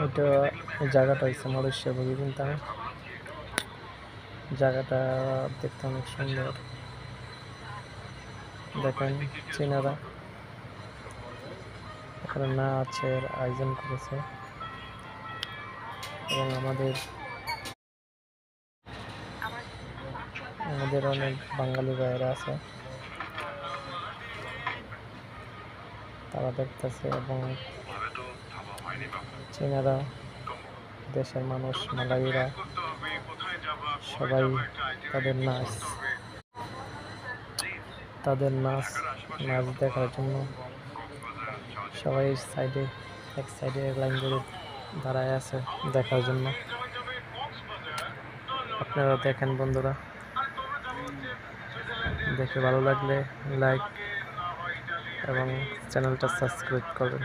এটা এই জায়গাটা হচ্ছে মলেশিয়া বুঝি, কিন্তু জায়গাটা দেখতে অনেক সুন্দর। দেখেন চীনারা এখানে নাচের আয়োজন করেছে, এবং আমাদের আমাদের অনেক বাঙালি ভাইয়েরা আছে, তারা দেখতেছে। এবং চীনারা, দেশের মানুষ, মালাইরা সবাই তাদের নাচ নাচ দেখার জন্য সবাই এক সাইডে লাইন ধরে দাঁড়ায় আছে দেখার জন্য। আপনারা দেখেন বন্ধুরা, দেখে ভালো লাগলে লাইক এবং চ্যানেলটা সাবস্ক্রাইব করবেন।